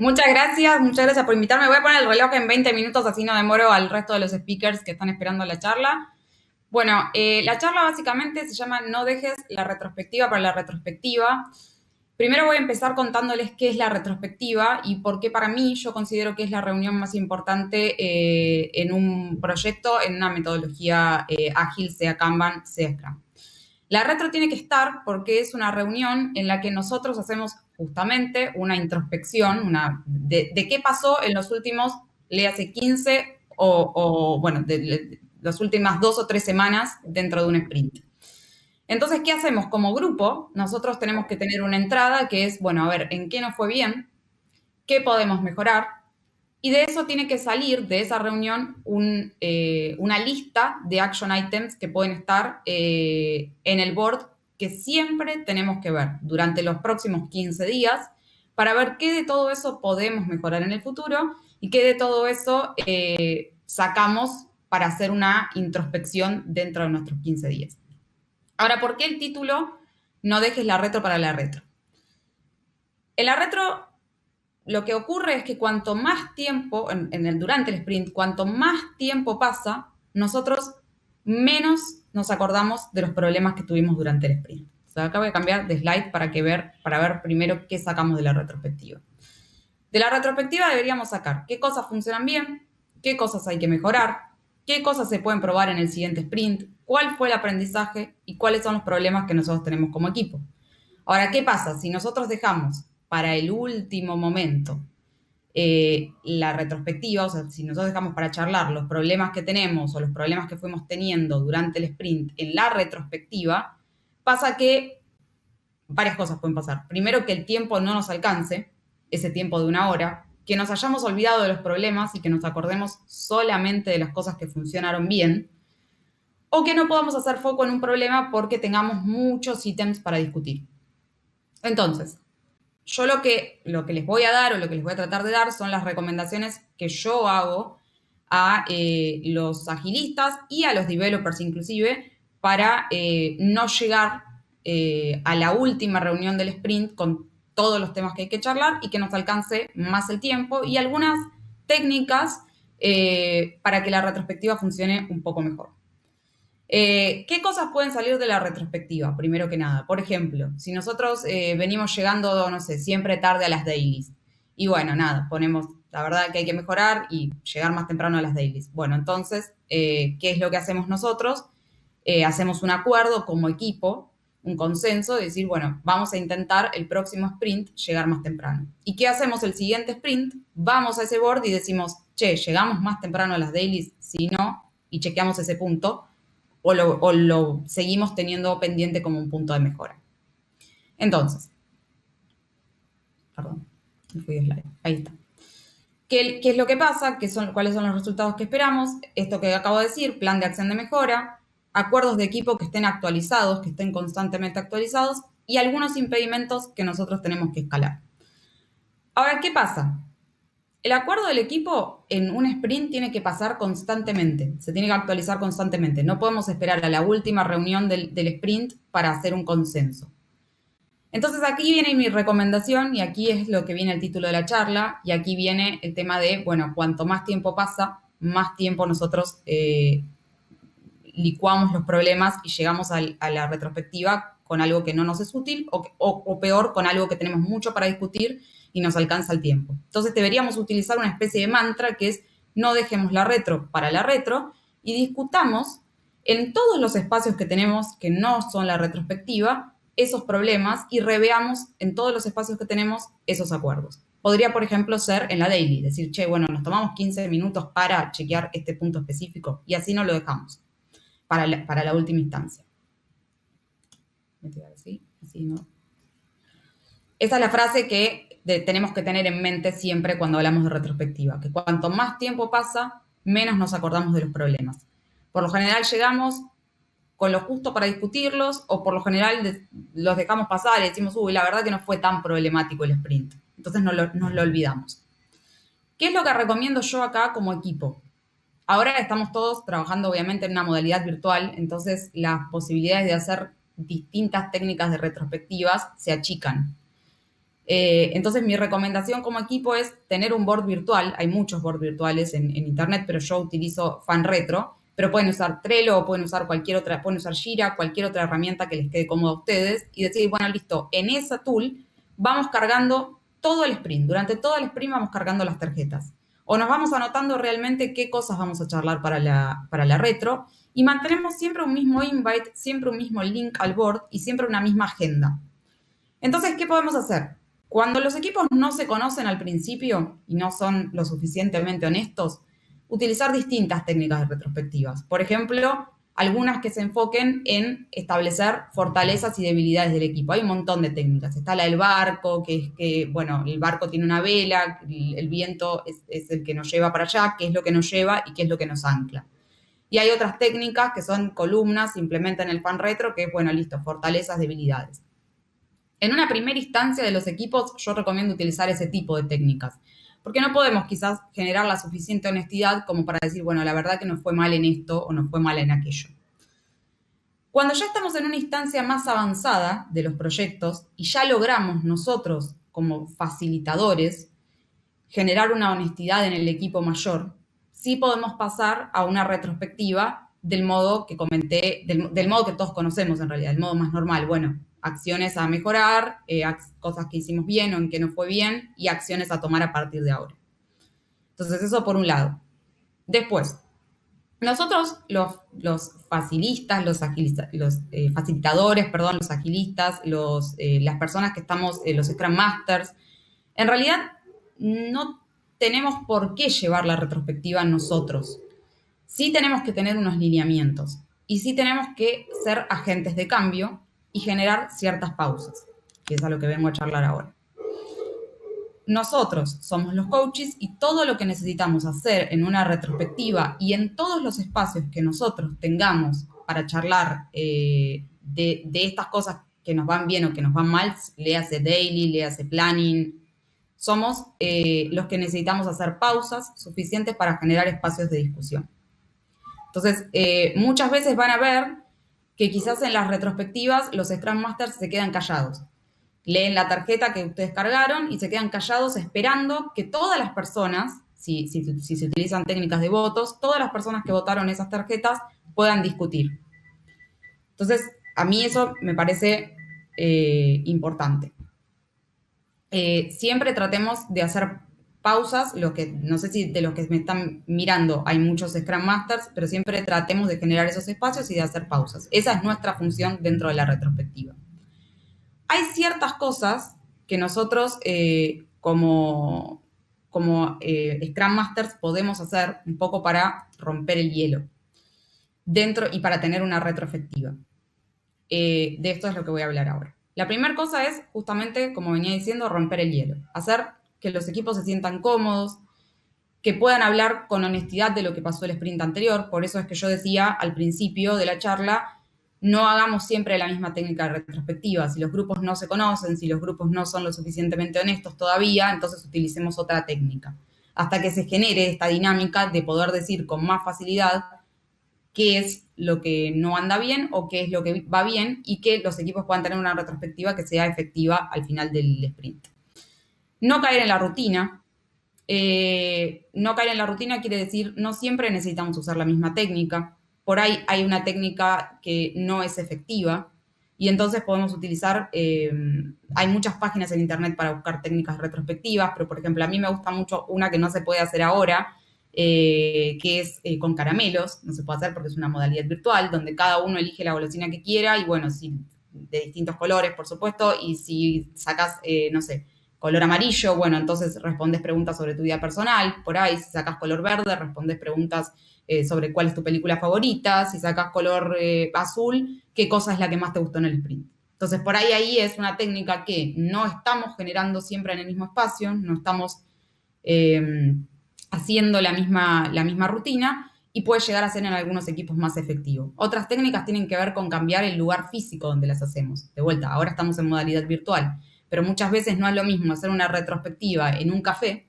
Muchas gracias por invitarme. Voy a poner el reloj en 20 minutos, así no demoro al resto de los speakers que están esperando la charla. Bueno, la charla básicamente se llama No dejes la retrospectiva para la retrospectiva. Primero voy a empezar contándoles qué es la retrospectiva y por qué para mí yo considero que es la reunión más importante en un proyecto, en una metodología ágil, sea Kanban, sea Scrum. La retro tiene que estar porque es una reunión en la que nosotros hacemos justamente una introspección de qué pasó en los últimos, le hace 15 bueno, de las últimas 2 o 3 semanas dentro de un sprint. Entonces, ¿qué hacemos? Como grupo, nosotros tenemos que tener una entrada que es, bueno, a ver, ¿en qué nos fue bien? ¿Qué podemos mejorar? Y de eso tiene que salir, de esa reunión, una lista de action items que pueden estar en el board que siempre tenemos que ver durante los próximos 15 días para ver qué de todo eso podemos mejorar en el futuro y qué de todo eso sacamos para hacer una introspección dentro de nuestros 15 días. Ahora, ¿por qué el título No dejes la retro para la retro? En la retro lo que ocurre es que cuanto más tiempo, durante el sprint, cuanto más tiempo pasa, nosotros menos nos acordamos de los problemas que tuvimos durante el sprint. O sea, acá voy a cambiar de slide para ver primero qué sacamos de la retrospectiva. De la retrospectiva deberíamos sacar qué cosas funcionan bien, qué cosas hay que mejorar, qué cosas se pueden probar en el siguiente sprint, cuál fue el aprendizaje y cuáles son los problemas que nosotros tenemos como equipo. Ahora, ¿qué pasa? Si nosotros dejamos para el último momento la retrospectiva, o sea, si nosotros dejamos para charlar los problemas que tenemos o los problemas que fuimos teniendo durante el sprint en la retrospectiva, pasa que varias cosas pueden pasar. Primero, que el tiempo no nos alcance, ese tiempo de 1 hora, que nos hayamos olvidado de los problemas y que nos acordemos solamente de las cosas que funcionaron bien, o que no podamos hacer foco en un problema porque tengamos muchos ítems para discutir. Entonces, yo lo que les voy a dar o lo que les voy a tratar de dar son las recomendaciones que yo hago a los agilistas y a los developers inclusive para no llegar a la última reunión del sprint con todos los temas que hay que charlar y que nos alcance más el tiempo y algunas técnicas para que la retrospectiva funcione un poco mejor. ¿Qué cosas pueden salir de la retrospectiva? Primero que nada, por ejemplo, si nosotros venimos llegando, no sé, siempre tarde a las dailies, y bueno, nada, ponemos, la verdad que hay que mejorar y llegar más temprano a las dailies. Bueno, entonces, ¿qué es lo que hacemos nosotros? Hacemos un acuerdo como equipo, un consenso, de decir, bueno, vamos a intentar el próximo sprint llegar más temprano. ¿Y qué hacemos el siguiente sprint? Vamos a ese board y decimos, che, llegamos más temprano a las dailies, si no, y chequeamos ese punto o lo seguimos teniendo pendiente como un punto de mejora. Entonces, perdón, me fui de slide, ahí está. ¿Qué es lo que pasa? ¿Cuáles son los resultados que esperamos? Esto que acabo de decir, plan de acción de mejora, acuerdos de equipo que estén actualizados, que estén constantemente actualizados y algunos impedimentos que nosotros tenemos que escalar. Ahora, ¿qué pasa? El acuerdo del equipo en un sprint tiene que pasar constantemente, se tiene que actualizar constantemente. No podemos esperar a la última reunión del sprint para hacer un consenso. Entonces aquí viene mi recomendación y aquí es lo que viene el título de la charla y aquí viene el tema de, bueno, cuanto más tiempo pasa, más tiempo nosotros licuamos los problemas y llegamos a la retrospectiva con algo que no nos es útil o peor, con algo que tenemos mucho para discutir y nos alcanza el tiempo. Entonces deberíamos utilizar una especie de mantra que es no dejemos la retro para la retro y discutamos en todos los espacios que tenemos que no son la retrospectiva esos problemas y reveamos en todos los espacios que tenemos esos acuerdos. Podría, por ejemplo, ser en la daily, decir, che, bueno, nos tomamos 15 minutos para chequear este punto específico y así no lo dejamos para la última instancia. Así, ¿no? Esa es la frase que tenemos que tener en mente siempre cuando hablamos de retrospectiva, que cuanto más tiempo pasa, menos nos acordamos de los problemas. Por lo general llegamos con lo justo para discutirlos o por lo general los dejamos pasar y decimos, uy, la verdad que no fue tan problemático el sprint. Entonces nos lo olvidamos. ¿Qué es lo que recomiendo yo acá como equipo? Ahora estamos todos trabajando obviamente en una modalidad virtual, entonces las posibilidades de hacer distintas técnicas de retrospectivas se achican. Entonces, mi recomendación como equipo es tener un board virtual. Hay muchos boards virtuales en internet, pero yo utilizo FanRetro. Pero pueden usar Trello, pueden usar cualquier otra, pueden usar Jira, cualquier otra herramienta que les quede cómoda a ustedes y decir, bueno, listo, en esa tool vamos cargando todo el sprint. Durante todo el sprint vamos cargando las tarjetas. O nos vamos anotando realmente qué cosas vamos a charlar para la retro y mantenemos siempre un mismo invite, siempre un mismo link al board y siempre una misma agenda. Entonces, ¿qué podemos hacer? Cuando los equipos no se conocen al principio y no son lo suficientemente honestos, utilizar distintas técnicas de retrospectivas. Por ejemplo, algunas que se enfoquen en establecer fortalezas y debilidades del equipo. Hay un montón de técnicas. Está la del barco, que es que, bueno, el barco tiene una vela, el viento es el que nos lleva para allá, qué es lo que nos lleva y qué es lo que nos ancla. Y hay otras técnicas que son columnas, simplemente en el FanRetro, que es, bueno, listo, fortalezas, debilidades. En una primera instancia de los equipos, yo recomiendo utilizar ese tipo de técnicas, porque no podemos quizás generar la suficiente honestidad como para decir, bueno, la verdad que nos fue mal en esto o nos fue mal en aquello. Cuando ya estamos en una instancia más avanzada de los proyectos y ya logramos nosotros como facilitadores generar una honestidad en el equipo mayor, sí podemos pasar a una retrospectiva del modo que comenté, del modo que todos conocemos en realidad, el modo más normal. Bueno, acciones a mejorar, cosas que hicimos bien o en que no fue bien y acciones a tomar a partir de ahora. Entonces, eso por un lado. Después, nosotros, los facilistas, los facilitadores, perdón, los agilistas, las personas que estamos, los Scrum Masters, en realidad no tenemos por qué llevar la retrospectiva nosotros. Sí tenemos que tener unos lineamientos y sí tenemos que ser agentes de cambio y generar ciertas pausas, que es a lo que vengo a charlar ahora. Nosotros somos los coaches y todo lo que necesitamos hacer en una retrospectiva y en todos los espacios que nosotros tengamos para charlar de estas cosas que nos van bien o que nos van mal, léase daily, léase planning, somos los que necesitamos hacer pausas suficientes para generar espacios de discusión. Entonces, muchas veces van a ver que quizás en las retrospectivas los Scrum Masters se quedan callados. Leen la tarjeta que ustedes cargaron y se quedan callados esperando que todas las personas, si se utilizan técnicas de votos, todas las personas que votaron esas tarjetas puedan discutir. Entonces, a mí eso me parece importante. Siempre tratemos de hacer pausas, no sé si de los que me están mirando hay muchos Scrum Masters, pero siempre tratemos de generar esos espacios y de hacer pausas. Esa es nuestra función dentro de la retrospectiva. Hay ciertas cosas que nosotros como Scrum Masters podemos hacer un poco para romper el hielo dentro y para tener una retrospectiva. De esto es lo que voy a hablar ahora. La primera cosa es justamente, como venía diciendo, romper el hielo. Hacer que los equipos se sientan cómodos, que puedan hablar con honestidad de lo que pasó el sprint anterior. Por eso es que yo decía al principio de la charla, no hagamos siempre la misma técnica de retrospectiva. Si los grupos no se conocen, si los grupos no son lo suficientemente honestos todavía, entonces utilicemos otra técnica. Hasta que se genere esta dinámica de poder decir con más facilidad qué es lo que no anda bien o qué es lo que va bien y que los equipos puedan tener una retrospectiva que sea efectiva al final del sprint. No caer en la rutina. No caer en la rutina quiere decir no siempre necesitamos usar la misma técnica. Por ahí hay una técnica que no es efectiva y entonces podemos utilizar, hay muchas páginas en internet para buscar técnicas retrospectivas, pero por ejemplo a mí me gusta mucho una que no se puede hacer ahora, que es con caramelos. No se puede hacer porque es una modalidad virtual donde cada uno elige la golosina que quiera y bueno, de distintos colores, por supuesto, y si sacas, no sé, color amarillo, bueno, entonces respondes preguntas sobre tu vida personal. Por ahí, si sacas color verde, respondes preguntas sobre cuál es tu película favorita. Si sacas color azul, qué cosa es la que más te gustó en el sprint. Entonces, por ahí es una técnica que no estamos generando siempre en el mismo espacio, no estamos haciendo la misma rutina y puede llegar a ser en algunos equipos más efectivo. Otras técnicas tienen que ver con cambiar el lugar físico donde las hacemos. De vuelta, ahora estamos en modalidad virtual, pero muchas veces no es lo mismo hacer una retrospectiva en un café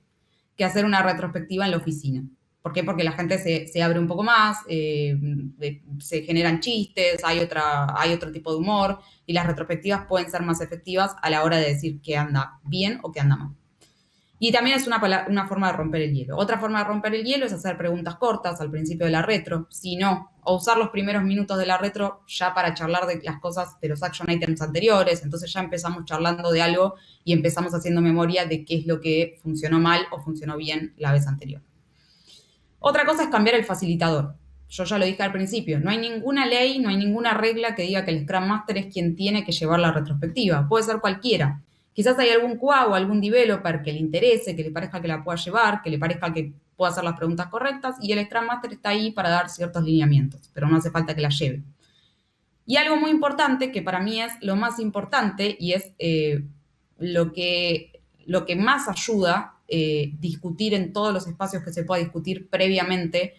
que hacer una retrospectiva en la oficina. ¿Por qué? Porque la gente se abre un poco más, se generan chistes, hay otro tipo de humor y las retrospectivas pueden ser más efectivas a la hora de decir qué anda bien o qué anda mal. Y también es una forma de romper el hielo. Otra forma de romper el hielo es hacer preguntas cortas al principio de la retro, si no, o usar los primeros minutos de la retro ya para charlar de las cosas, de los action items anteriores, entonces ya empezamos charlando de algo y empezamos haciendo memoria de qué es lo que funcionó mal o funcionó bien la vez anterior. Otra cosa es cambiar el facilitador. Yo ya lo dije al principio, no hay ninguna ley, no hay ninguna regla que diga que el Scrum Master es quien tiene que llevar la retrospectiva. Puede ser cualquiera. Quizás hay algún QA o algún developer que le interese, que le parezca que la pueda llevar, que le parezca que pueda hacer las preguntas correctas y el Scrum Master está ahí para dar ciertos lineamientos, pero no hace falta que la lleve. Y algo muy importante, que para mí es lo más importante y es lo que más ayuda discutir en todos los espacios que se pueda discutir previamente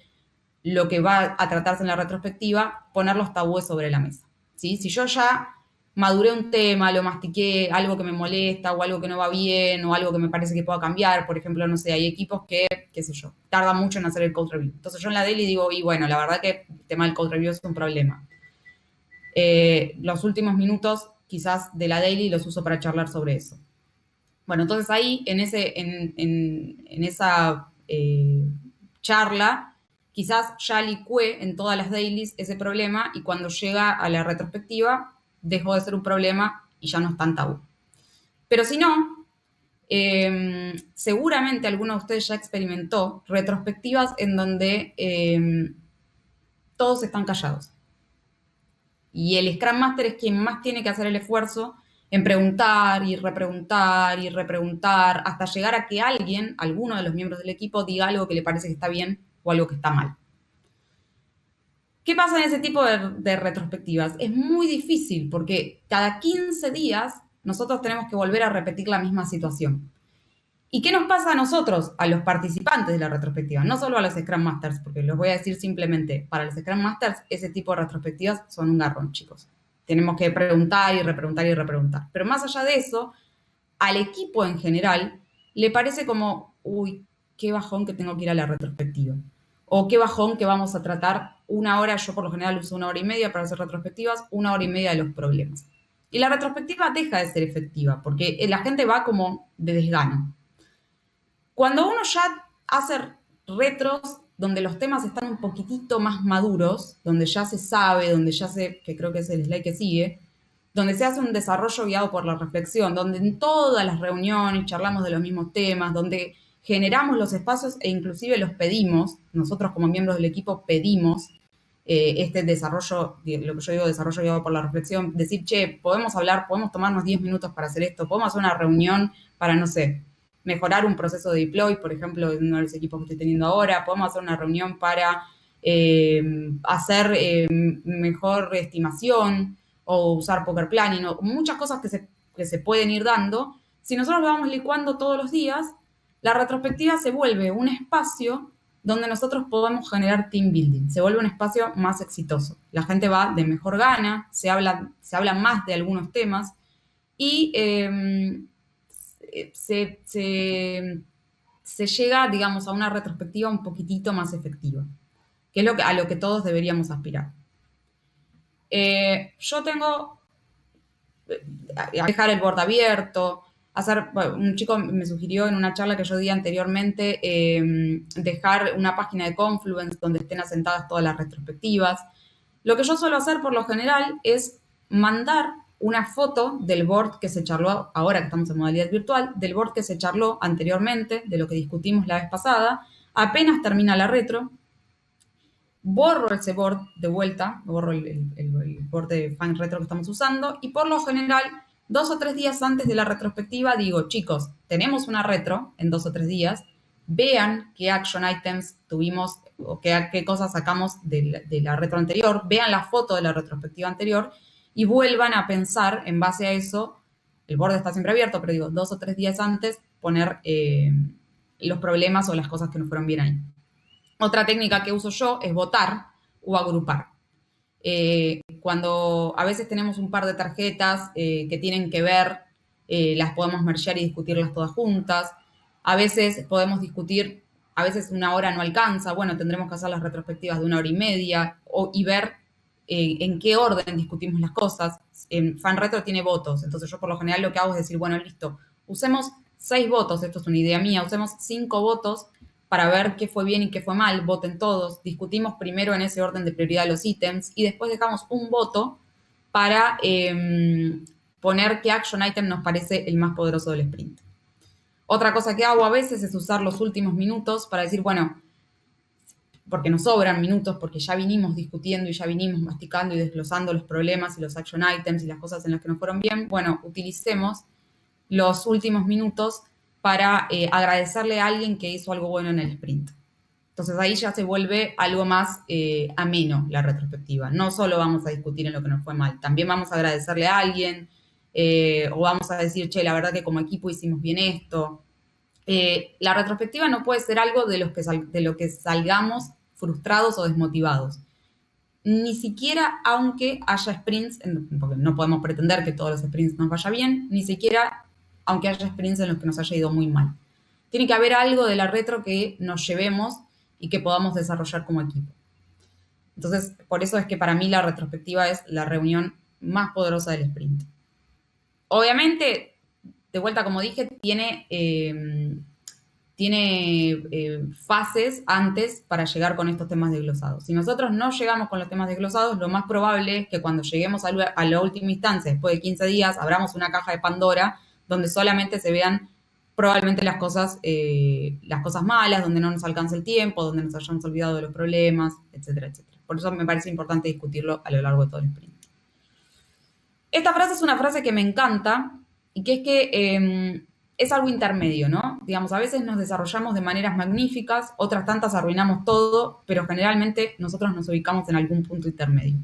lo que va a tratarse en la retrospectiva, poner los tabúes sobre la mesa. ¿Sí? Si yo ya maduré un tema, lo mastiqué, algo que me molesta o algo que no va bien o algo que me parece que pueda cambiar, por ejemplo, no sé, hay equipos que, qué sé yo, tardan mucho en hacer el code review. Entonces yo en la daily digo, y bueno, la verdad que el tema del code review es un problema. Los últimos minutos quizás de la daily los uso para charlar sobre eso. Bueno, entonces ahí, en esa charla, quizás ya licué en todas las dailies ese problema y cuando llega a la retrospectiva dejó de ser un problema y ya no es tan tabú. Pero si no, seguramente alguno de ustedes ya experimentó retrospectivas en donde todos están callados. Y el Scrum Master es quien más tiene que hacer el esfuerzo en preguntar y repreguntar y repreguntar hasta llegar a que alguien, alguno de los miembros del equipo, diga algo que le parece que está bien o algo que está mal. ¿Qué pasa en ese tipo de retrospectivas? Es muy difícil porque cada 15 días nosotros tenemos que volver a repetir la misma situación. ¿Y qué nos pasa a nosotros, a los participantes de la retrospectiva? No solo a los Scrum Masters, porque los voy a decir simplemente, para los Scrum Masters ese tipo de retrospectivas son un garrón, chicos. Tenemos que preguntar y repreguntar y repreguntar. Pero más allá de eso, al equipo en general le parece como, uy, qué bajón que tengo que ir a la retrospectiva. O qué bajón que vamos a tratar una hora, yo por lo general uso 1 hora y media para hacer retrospectivas, 1 hora y media de los problemas. Y la retrospectiva deja de ser efectiva, porque la gente va como de desgano. Cuando uno ya hace retros donde los temas están un poquitito más maduros, donde ya se sabe, donde ya se, que creo que es el slide que sigue, donde se hace un desarrollo guiado por la reflexión, donde en todas las reuniones charlamos de los mismos temas, donde generamos los espacios e inclusive los pedimos, nosotros como miembros del equipo pedimos este desarrollo, lo que yo digo desarrollo guiado por la reflexión, decir, che, podemos hablar, podemos tomarnos 10 minutos para hacer esto, podemos hacer una reunión para, no sé, mejorar un proceso de deploy, por ejemplo, en uno de los equipos que estoy teniendo ahora, podemos hacer una reunión para hacer mejor estimación o usar poker planning, o muchas cosas que se pueden ir dando. Si nosotros lo vamos licuando todos los días, la retrospectiva se vuelve un espacio donde nosotros podemos generar team building, se vuelve un espacio más exitoso. La gente va de mejor gana, se habla más de algunos temas y se llega, digamos, a una retrospectiva un poquitito más efectiva, que es a lo que todos deberíamos aspirar. Yo tengo dejar el board abierto, un chico me sugirió en una charla que yo di anteriormente dejar una página de Confluence donde estén asentadas todas las retrospectivas. Lo que yo suelo hacer por lo general es mandar una foto del board que se charló, ahora que estamos en modalidad virtual, del board que se charló anteriormente, de lo que discutimos la vez pasada, apenas termina la retro, borro ese board de vuelta, borro el board de Find Retro que estamos usando y por lo general 2 o 3 días antes de la retrospectiva digo, chicos, tenemos una retro en 2 o 3 días, vean qué action items tuvimos o qué cosas sacamos de la retro anterior, vean la foto de la retrospectiva anterior y vuelvan a pensar en base a eso, el board está siempre abierto, pero digo, 2 o 3 días antes poner los problemas o las cosas que no fueron bien ahí. Otra técnica que uso yo es votar o agrupar. Cuando a veces tenemos un par de tarjetas que tienen que ver, las podemos mergear y discutirlas todas juntas. A veces podemos discutir a veces una hora no alcanza, bueno, tendremos que hacer las retrospectivas de una hora y media y ver en qué orden discutimos las cosas. En FanRetro tiene votos, entonces yo por lo general lo que hago es decir, bueno, listo, usemos 6 votos, esto es una idea mía, usemos 5 votos para ver qué fue bien y qué fue mal, voten todos, discutimos primero en ese orden de prioridad los ítems y después dejamos un voto para poner qué action item nos parece el más poderoso del sprint. Otra cosa que hago a veces es usar los últimos minutos para decir, bueno, porque nos sobran minutos, porque ya vinimos discutiendo y ya vinimos masticando y desglosando los problemas y los action items y las cosas en las que nos fueron bien, bueno, utilicemos los últimos minutos para agradecerle a alguien que hizo algo bueno en el sprint. Entonces ahí ya se vuelve algo más ameno la retrospectiva. No solo vamos a discutir en lo que nos fue mal, también vamos a agradecerle a alguien o vamos a decir, che, la verdad que como equipo hicimos bien esto. La retrospectiva no puede ser algo de lo que salgamos frustrados o desmotivados. Ni siquiera aunque haya sprints, porque no podemos pretender que todos los sprints nos vaya bien, ni siquiera aunque haya sprints en los que nos haya ido muy mal. Tiene que haber algo de la retro que nos llevemos y que podamos desarrollar como equipo. Entonces, por eso es que para mí la retrospectiva es la reunión más poderosa del sprint. Obviamente, de vuelta, como dije, tiene fases antes para llegar con estos temas desglosados. Si nosotros no llegamos con los temas desglosados, lo más probable es que cuando lleguemos a la última instancia, después de 15 días, abramos una caja de Pandora donde solamente se vean probablemente las cosas malas, donde no nos alcance el tiempo, donde nos hayamos olvidado de los problemas, etcétera, etcétera. Por eso me parece importante discutirlo a lo largo de todo el sprint. Esta frase es una frase que me encanta y que es que es algo intermedio, ¿no? Digamos, a veces nos desarrollamos de maneras magníficas, otras tantas arruinamos todo, pero generalmente nosotros nos ubicamos en algún punto intermedio.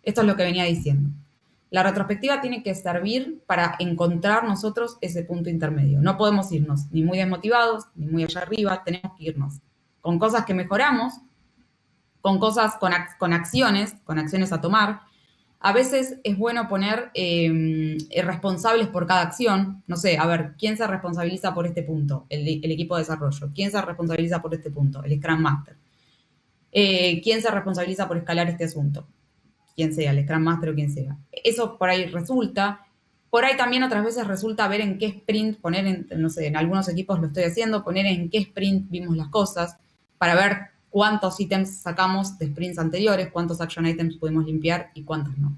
Esto es lo que venía diciendo. La retrospectiva tiene que servir para encontrar nosotros ese punto intermedio. No podemos irnos ni muy desmotivados, ni muy allá arriba, tenemos que irnos con cosas que mejoramos, con cosas, con acciones a tomar. A veces es bueno poner responsables por cada acción. No sé, a ver, ¿quién se responsabiliza por este punto? El equipo de desarrollo. ¿Quién se responsabiliza por este punto? El Scrum Master. ¿Quién se responsabiliza por escalar este asunto? Quien sea, el Scrum Master o quien sea. Eso por ahí resulta. Por ahí también otras veces resulta ver en qué sprint, no sé, en algunos equipos lo estoy haciendo, poner en qué sprint vimos las cosas para ver cuántos ítems sacamos de sprints anteriores, cuántos action items pudimos limpiar y cuántos no.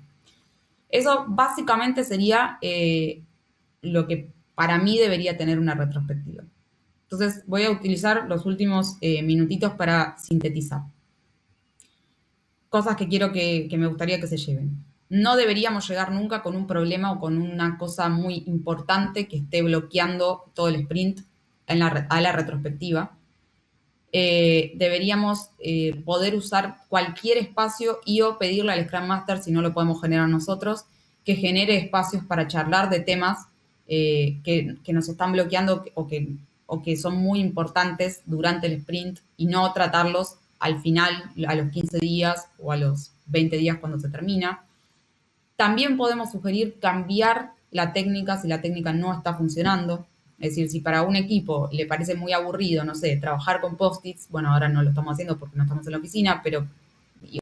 Eso básicamente sería lo que para mí debería tener una retrospectiva. Entonces voy a utilizar los últimos minutitos para sintetizar. Cosas que quiero que me gustaría que se lleven. No deberíamos llegar nunca con un problema o con una cosa muy importante que esté bloqueando todo el sprint a la retrospectiva. Deberíamos poder usar cualquier espacio y o pedirle al Scrum Master, si no lo podemos generar nosotros, que genere espacios para charlar de temas que nos están bloqueando o que son muy importantes durante el sprint y no tratarlos al final, a los 15 días o a los 20 días cuando se termina. También podemos sugerir cambiar la técnica si la técnica no está funcionando. Es decir, si para un equipo le parece muy aburrido, no sé, trabajar con post-its, bueno, ahora no lo estamos haciendo porque no estamos en la oficina, pero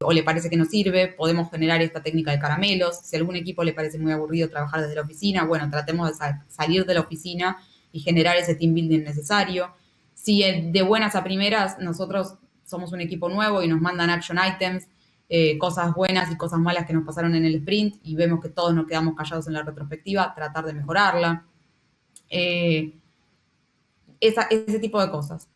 o le parece que no sirve, podemos generar esta técnica de caramelos. Si a algún equipo le parece muy aburrido trabajar desde la oficina, bueno, tratemos de salir de la oficina y generar ese team building necesario. Si de buenas a primeras nosotros somos un equipo nuevo y nos mandan action items, cosas buenas y cosas malas que nos pasaron en el sprint y vemos que todos nos quedamos callados en la retrospectiva, tratar de mejorarla. Ese tipo de cosas.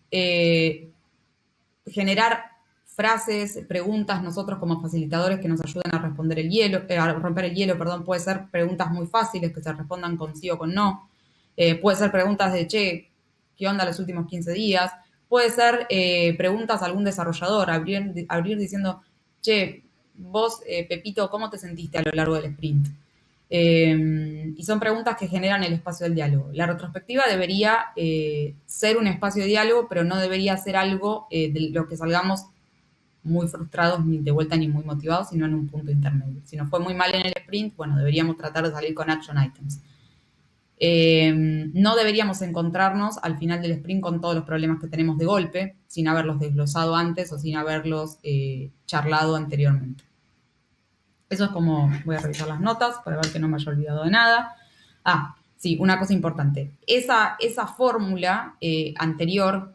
Generar frases, preguntas nosotros como facilitadores que nos ayuden a romper el hielo, puede ser preguntas muy fáciles que se respondan con sí o con no. Puede ser preguntas de, che, ¿qué onda los últimos 15 días? Puede ser preguntas a algún desarrollador, abrir diciendo, che, vos, Pepito, ¿cómo te sentiste a lo largo del sprint? Y son preguntas que generan el espacio del diálogo. La retrospectiva debería ser un espacio de diálogo, pero no debería ser algo de lo que salgamos muy frustrados, ni de vuelta, ni muy motivados, sino en un punto intermedio. Si nos fue muy mal en el sprint, bueno, deberíamos tratar de salir con action items. No deberíamos encontrarnos al final del sprint con todos los problemas que tenemos de golpe, sin haberlos desglosado antes o sin haberlos charlado anteriormente. Eso es como, voy a revisar las notas para ver que no me haya olvidado de nada. Ah, sí, una cosa importante. Esa fórmula anterior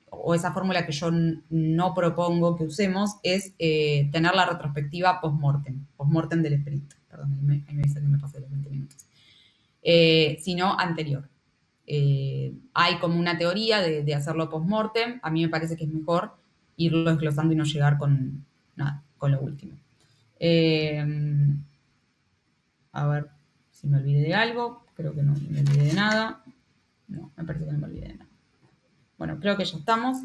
o esa fórmula que yo no propongo que usemos es tener la retrospectiva post-mortem del sprint. Perdón, ahí me dice que me pasé los 20 minutos. Sino anterior. Hay como una teoría de hacerlo post-mortem. A mí me parece que es mejor irlo desglosando y no llegar con lo último. A ver si me olvidé de algo. Creo que no me olvidé de nada. No, me parece que no me olvidé de nada. Bueno, creo que ya estamos.